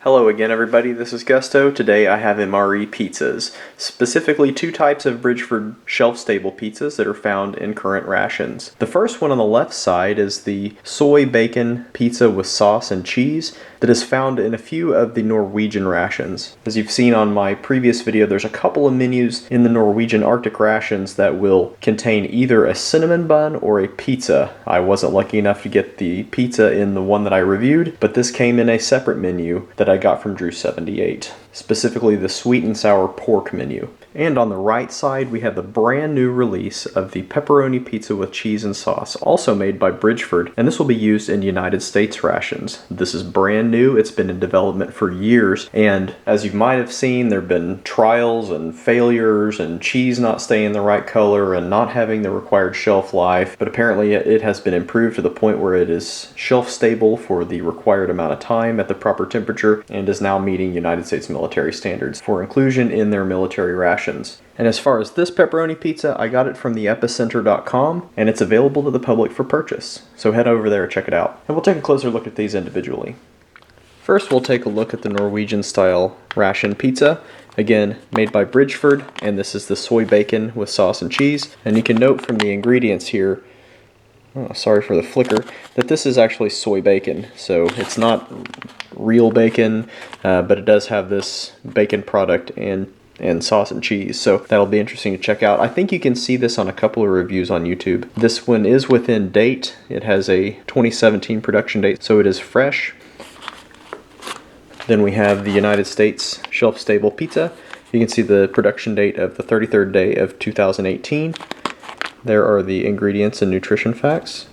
Hello again everybody, this is Gusto. Today I have MRE pizzas, specifically two types of Bridgeford shelf-stable pizzas that are found in current rations. The first one on the left side is the soy bacon pizza with sauce and cheese that is found in a few of the Norwegian rations. As you've seen on my previous video, there's a couple of menus in the Norwegian Arctic rations that will contain either a cinnamon bun or a pizza. I wasn't lucky enough to get the pizza in the one that I reviewed, but this came in a separate menu that I got from Drew78, specifically the sweet and sour pork menu. And on the right side, we have the brand new release of the Pepperoni Pizza with cheese and sauce, also made by Bridgeford, and this will be used in United States rations. This is brand new, it's been in development for years, and as you might have seen, there have been trials and failures and cheese not staying the right color and not having the required shelf life, but apparently it has been improved to the point where it is shelf stable for the required amount of time at the proper temperature and is now meeting United States military standards for inclusion in their military rations. And as far as this pepperoni pizza, I got it from the epicenter.com and it's available to the public for purchase. So head over there and check it out. And we'll take a closer look at these individually. First we'll take a look at the Norwegian style ration pizza. Again, made by Bridgeford, and this is the soy bacon with sauce and cheese. And you can note from the ingredients here, oh, sorry for the flicker, that this is actually soy bacon. So it's not real bacon, but it does have this bacon product and sauce and cheese, so that'll be interesting to check out. I think you can see this on a couple of reviews on YouTube. This one is within date. It has a 2017 production date, so it is fresh. Then we have the United States shelf-stable pizza. You can see the production date of the 33rd day of 2018. There are the ingredients and nutrition facts.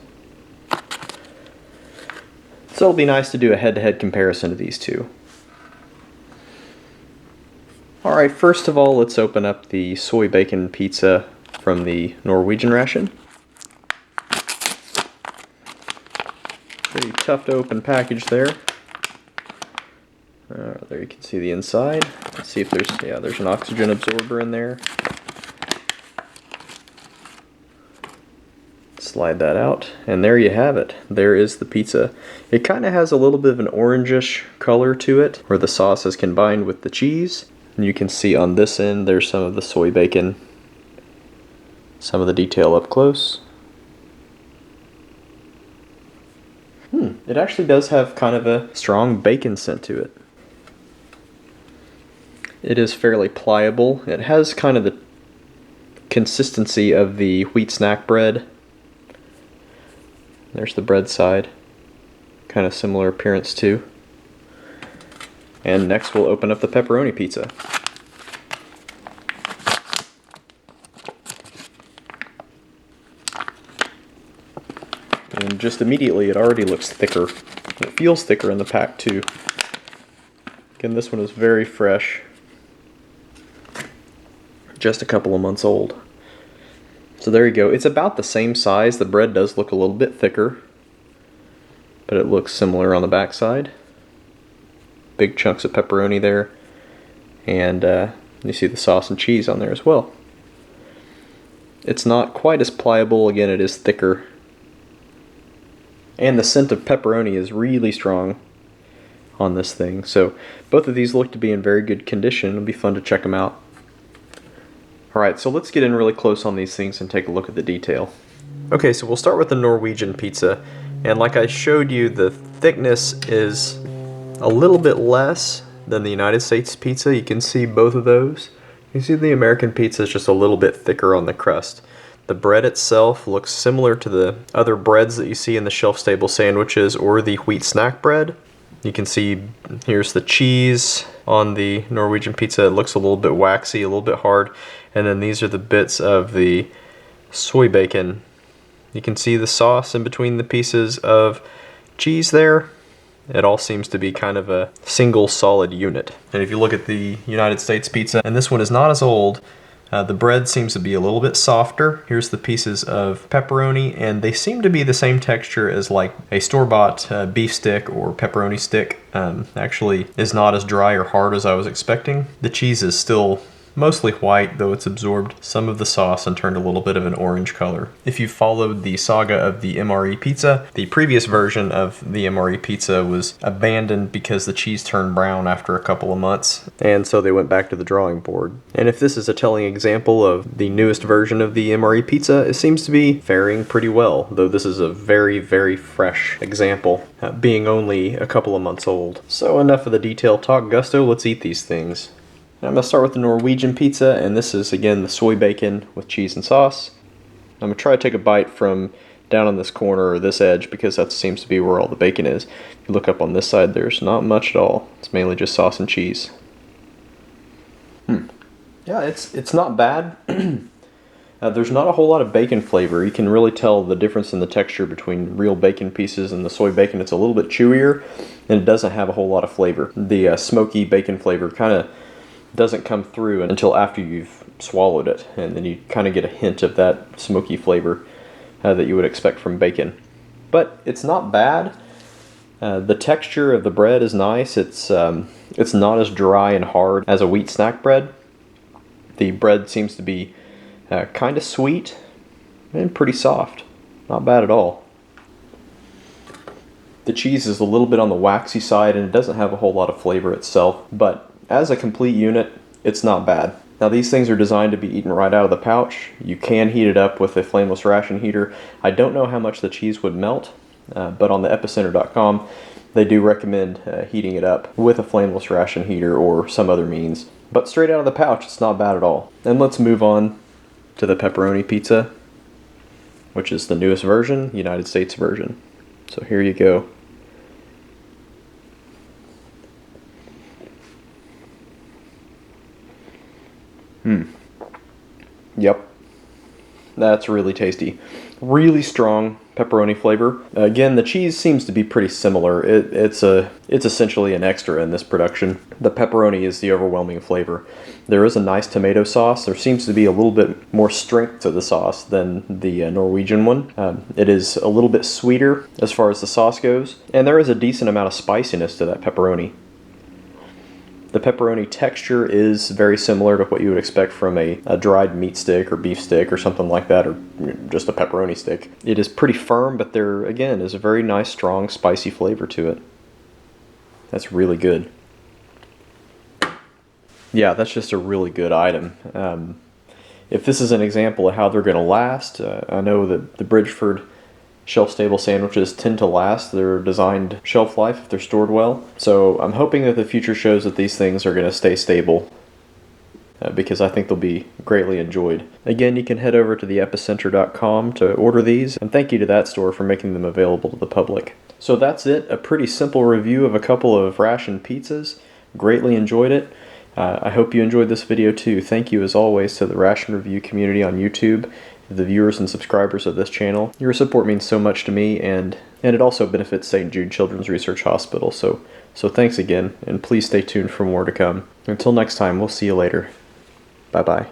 So it'll be nice to do a head-to-head comparison of these two. Alright, first of all, let's open up the soy bacon pizza from the Norwegian ration. Pretty tough to open package there. There you can see the inside. Let's see if there's an oxygen absorber in there. Slide that out, and there you have it. There is the pizza. It kind of has a little bit of an orangish color to it, where the sauce is combined with the cheese. And you can see on this end there's some of the soy bacon, some of the detail up close. It actually does have kind of a strong bacon scent to it. It is fairly pliable. It has kind of the consistency of the wheat snack bread. There's the bread side, kind of similar appearance too. And next we'll open up the pepperoni pizza. And just immediately it already looks thicker. It feels thicker in the pack too. Again, this one is very fresh. Just a couple of months old. So there you go. It's about the same size. The bread does look a little bit thicker, but it looks similar on the back side. Big chunks of pepperoni there, and you see the sauce and cheese on there as well. It's not quite as pliable. Again, it is thicker, and the scent of pepperoni is really strong on this thing. So both of these look to be in very good condition. It'll be fun to check them out. Alright, so let's get in really close on these things and take a look at the detail. Okay, so we'll start with the Norwegian pizza, and like I showed you, the thickness is a little bit less than the United States pizza. You can see both of those. You see the American pizza is just a little bit thicker on the crust. The bread itself looks similar to the other breads that you see in the shelf-stable sandwiches or the wheat snack bread. You can see here's the cheese on the Norwegian pizza. It looks a little bit waxy, a little bit hard. And then these are the bits of the soy bacon. You can see the sauce in between the pieces of cheese there. It all seems to be kind of a single solid unit. And if you look at the United States pizza, and this one is not as old, the bread seems to be a little bit softer. Here's the pieces of pepperoni, and they seem to be the same texture as like a store-bought beef stick or pepperoni stick. Actually is not as dry or hard as I was expecting. The cheese is still mostly white, though it's absorbed some of the sauce and turned a little bit of an orange color. If you followed the saga of the MRE pizza, the previous version of the MRE pizza was abandoned because the cheese turned brown after a couple of months, and so they went back to the drawing board. And if this is a telling example of the newest version of the MRE pizza, it seems to be faring pretty well, though this is a very, very fresh example, being only a couple of months old. So enough of the detail talk, Gusto, let's eat these things. I'm going to start with the Norwegian pizza, and this is again the soy bacon with cheese and sauce. I'm going to try to take a bite from down on this corner or this edge because that seems to be where all the bacon is. If you look up on this side, there's not much at all. It's mainly just sauce and cheese. Yeah, it's not bad. There's not a whole lot of bacon flavor. You can really tell the difference in the texture between real bacon pieces and the soy bacon. It's a little bit chewier, and it doesn't have a whole lot of flavor. The smoky bacon flavor kind of doesn't come through until after you've swallowed it, and then you kind of get a hint of that smoky flavor that you would expect from bacon. But it's not bad. The texture of the bread is nice. It's not as dry and hard as a wheat snack bread. The bread seems to be kind of sweet and pretty soft. Not bad at all. The cheese is a little bit on the waxy side, and it doesn't have a whole lot of flavor itself, but as a complete unit, it's not bad. Now these things are designed to be eaten right out of the pouch. You can heat it up with a flameless ration heater. I don't know how much the cheese would melt, but on the epicenter.com they do recommend heating it up with a flameless ration heater or some other means. But straight out of the pouch, it's not bad at all. And let's move on to the pepperoni pizza, which is the newest version, United States version. So here you go. Yep. That's really tasty. Really strong pepperoni flavor. Again, the cheese seems to be pretty similar. It's essentially an extra in this production. The pepperoni is the overwhelming flavor. There is a nice tomato sauce. There seems to be a little bit more strength to the sauce than the Norwegian one. It is a little bit sweeter as far as the sauce goes, and there is a decent amount of spiciness to that pepperoni. The pepperoni texture is very similar to what you would expect from a dried meat stick or beef stick or something like that, or just a pepperoni stick. It is pretty firm, but there, again, is a very nice, strong, spicy flavor to it. That's really good. Yeah, that's just a really good item. If this is an example of how they're going to last, I know that the Bridgeford shelf-stable sandwiches tend to last. They're designed shelf life if they're stored well. So I'm hoping that the future shows that these things are going to stay stable because I think they'll be greatly enjoyed. Again, you can head over to the epicenter.com to order these, and thank you to that store for making them available to the public. So that's it, a pretty simple review of a couple of Ration pizzas. Greatly enjoyed it. I hope you enjoyed this video too. Thank you as always to the Ration Review community on YouTube, the viewers and subscribers of this channel. Your support means so much to me, and it also benefits St. Jude Children's Research Hospital. So thanks again, and please stay tuned for more to come. Until next time, we'll see you later. Bye-bye.